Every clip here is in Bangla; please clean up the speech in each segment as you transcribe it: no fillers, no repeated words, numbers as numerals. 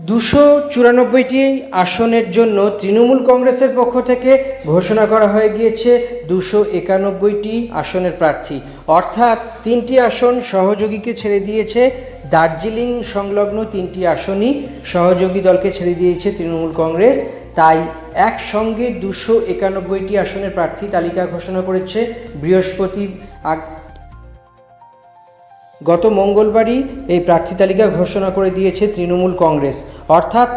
294টি আসনের জন্য তৃণমূল কংগ্রেসের পক্ষ থেকে ঘোষণা করা হয়ে গিয়েছে 291টি আসনের প্রার্থী, অর্থাৎ 3টি আসন সহযোগীকে ছেড়ে দিয়েছে। দার্জিলিং সংলগ্ন 3টি আসনই সহযোগী দলকে ছেড়ে দিয়েছে তৃণমূল কংগ্রেস। তাই একসঙ্গে 291টি আসনের প্রার্থী তালিকা ঘোষণা করেছে বৃহস্পতি। গত মঙ্গলবারই এই প্রার্থী তালিকা ঘোষণা করে দিয়েছে তৃণমূল কংগ্রেস। অর্থাৎ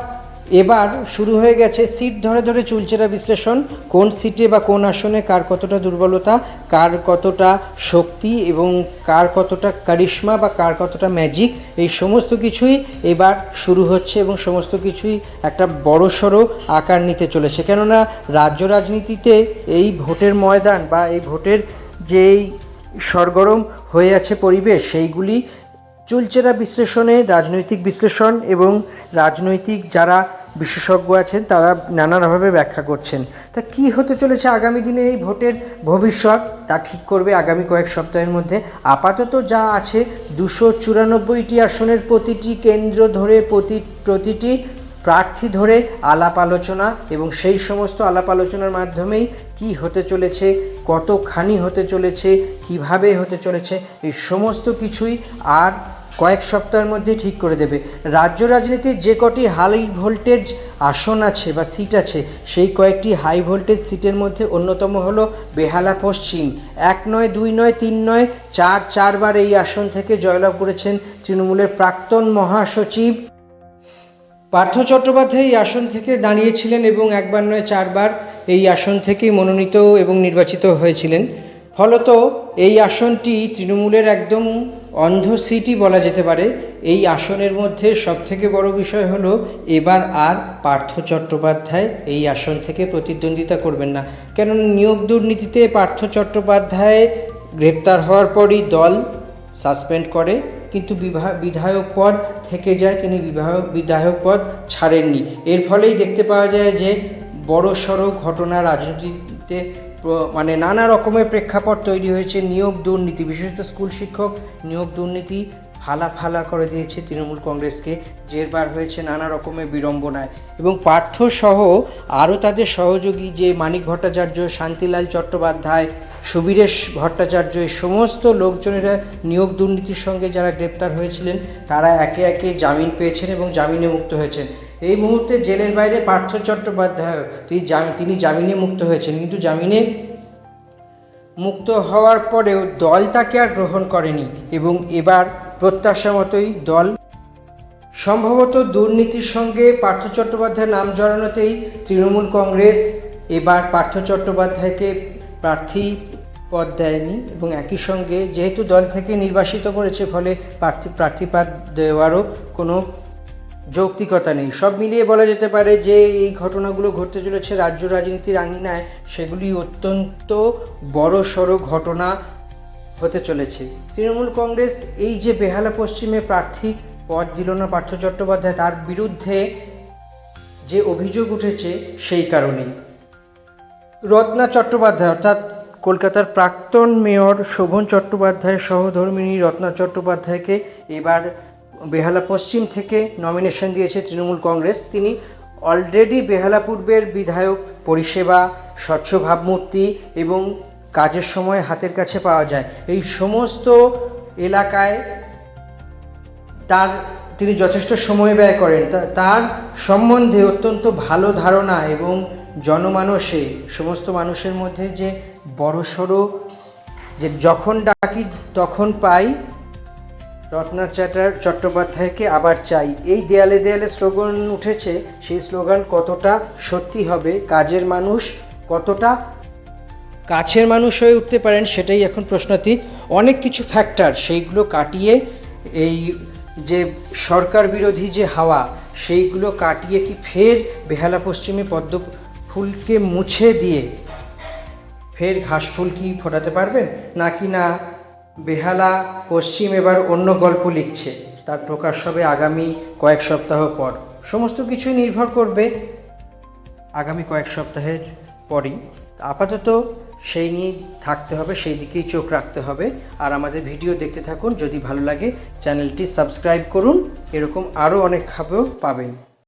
এবার শুরু হয়ে গেছে সিট ধরে ধরে চুলচেরা বিশ্লেষণ। কোন সিটে বা কোন আসনে কার কতটা দুর্বলতা, কার কতটা শক্তি এবং কার কতটা কারিশমা বা কার কতটা ম্যাজিক, এই সমস্ত কিছুই এবার শুরু হচ্ছে এবং সমস্ত কিছুই একটা বড়সড় আকার নিতে চলেছে। কেননা রাজ্য রাজনীতিতে এই ভোটের ময়দান বা এই ভোটের যেই সরগরম হয়ে আছে পরিবেশ, সেইগুলি চুলচেরা বিশ্লেষণে, রাজনৈতিক বিশ্লেষণ এবং রাজনৈতিক যারা বিশেষজ্ঞ আছেন তারা নানাভাবে ব্যাখ্যা করছেন। তা কী হতে চলেছে আগামী দিনের এই ভোটের ভবিষ্যৎ, তা ঠিক করবে আগামী কয়েক সপ্তাহের মধ্যে। আপাতত যা আছে 294টি আসনের প্রতিটি কেন্দ্র ধরে প্রতিটি প্রার্থী ধরে আলাপ আলোচনা, এবং সেই সমস্ত আলাপ আলোচনার মাধ্যমেই কি হতে চলেছে, কতখানি হতে চলেছে, কিভাবে হতে চলেছে, এই সমস্ত কিছুই আর কয়েক সপ্তাহের মধ্যে ঠিক করে দেবে। রাজ্য রাজনীতির যে কটি হাই ভোল্টেজ আসন আছে বা সিট আছে, সেই কয়েকটি হাই ভোল্টেজ সিটের মধ্যে অন্যতম হলো বেহালা পশ্চিম। 1 নয়, 2 নয়, 3 নয়, 4বার এই আসন থেকে জয়লাভ করেছেন তৃণমূলের প্রাক্তন মহাসচিব পার্থ চট্টোপাধ্যায়। এই আসন থেকে দাঁড়িয়েছিলেন এবং 1বার নয় 4বার এই আসন থেকেই মনোনীত এবং নির্বাচিত হয়েছিলেন। ফলত এই আসনটি তৃণমূলের একদম অন্ধ সিটই বলা যেতে পারে। এই আসনের মধ্যে সবথেকে বড় বিষয় হলো এবার আর পার্থ চট্টোপাধ্যায় এই আসন থেকে প্রতিদ্বন্দ্বিতা করবেন না। কেননা নিয়োগ দুর্নীতিতে পার্থ চট্টোপাধ্যায় গ্রেপ্তার হওয়ার পরই দল সাসপেন্ড করে, কিন্তু বিধায়ক পদ থেকে যায়, তিনি বিধায়ক পদ ছাড়েননি। এর ফলেই দেখতে পাওয়া যায় যে বড়সড় ঘটনা রাজনীতিতে মানে নানা রকমের প্রেক্ষাপট তৈরি হয়েছে। নিয়োগ দুর্নীতি, বিশেষত স্কুল শিক্ষক নিয়োগ দুর্নীতি ফালা করে দিয়েছে তৃণমূল কংগ্রেসকে, জেরবার হয়েছে নানা রকমের বিড়ম্বনায়। এবং পার্থসহ আরও তাদের সহযোগী যে মানিক ভট্টাচার্য, শান্তিলাল চট্টোপাধ্যায়, সুবীরেশ ভট্টাচার্য, এই সমস্ত লোকজনেরা নিয়োগ দুর্নীতির সঙ্গে যারা গ্রেপ্তার হয়েছিলেন তারা একে একে জামিন পেয়েছেন এবং জামিনে মুক্ত হয়েছেন। এই মুহূর্তে জেলের বাইরে পার্থ চট্টোপাধ্যায়, তিনি জামিনে মুক্ত হয়েছেন, কিন্তু জামিনে মুক্ত হওয়ার পরেও দল তাকে আর গ্রহণ করেনি এবং এবার প্রত্যাশা মতোই দল সম্ভবত দুর্নীতির সঙ্গে পার্থ চট্টোপাধ্যায়ের নাম জড়ানোতেই তৃণমূল কংগ্রেস এবার পার্থ চট্টোপাধ্যায়কে প্রার্থী পদ দেয়নি এবং একই সঙ্গে যেহেতু দল থেকে নির্বাসিত করেছে, ফলে প্রার্থীপদ দেওয়ারও কোনো যৌক্তিকতা নেই। সব মিলিয়ে বলা যেতে পারে যে এই ঘটনাগুলো ঘটতে চলেছে রাজ্য রাজনীতির আঙিনায়, সেগুলি অত্যন্ত বড়সড় ঘটনা হতে চলেছে। তৃণমূল কংগ্রেস এই যে বেহালা পশ্চিমে প্রার্থী পদ দিল না পার্থ চট্টোপাধ্যায়, তার বিরুদ্ধে যে অভিযোগ উঠেছে সেই কারণেই। রত্না চট্টোপাধ্যায় অর্থাৎ কলকাতার প্রাক্তন মেয়র শোভন চট্টোপাধ্যায়ের সহধর্মিণী রত্না চট্টোপাধ্যায়কে এবার বেহালা পশ্চিম থেকে নমিনেশন দিয়েছে তৃণমূল কংগ্রেস। তিনি অলরেডি বেহালা পূর্বের বিধায়ক, পরিষেবা, স্বচ্ছ ভাবমূর্তি এবং কাজের সময় হাতের কাছে পাওয়া যায়, এই সমস্ত এলাকায় তিনি যথেষ্ট সময় ব্যয় করেন। তার সম্বন্ধে অত্যন্ত ভালো ধারণা এবং জনমানসে সমস্ত মানুষের মধ্যে যে বড়সড় যে যখন ডাকি তখন পাই, রত্না চট্টোপাধ্যায়কে আবার চাই, এই দেয়ালে দেয়ালে স্লোগান উঠেছে। সেই স্লোগান কতটা সত্যি হবে, কাজের মানুষ কতটা কাছের মানুষ হয়ে উঠতে পারেন, সেটাই এখন প্রশ্নাতীত। অনেক কিছু ফ্যাক্টর, সেইগুলো কাটিয়ে এই যে সরকার বিরোধী যে হাওয়া, সেইগুলো কাটিয়ে কি ফের বেহালা পশ্চিমে পদ্ম ফুলকে মুছে দিয়ে ফের ঘাস ফুল কি ফোটাতে পারবেন, নাকি না বেহালা পশ্চিম এবার অন্য গল্প লিখছে, তার প্রকাশ হবে আগামী কয়েক সপ্তাহ পর। সমস্ত কিছুই নির্ভর করবে আগামী কয়েক সপ্তাহের পরই। আপাতত সেই নিয়ে থাকতে হবে, সেই দিকেই চোখ রাখতে হবে। আর আমাদের ভিডিও দেখতে থাকুন, যদি ভালো লাগে চ্যানেলটি সাবস্ক্রাইব করুন, এরকম আরও অনেক খবর পাবেন।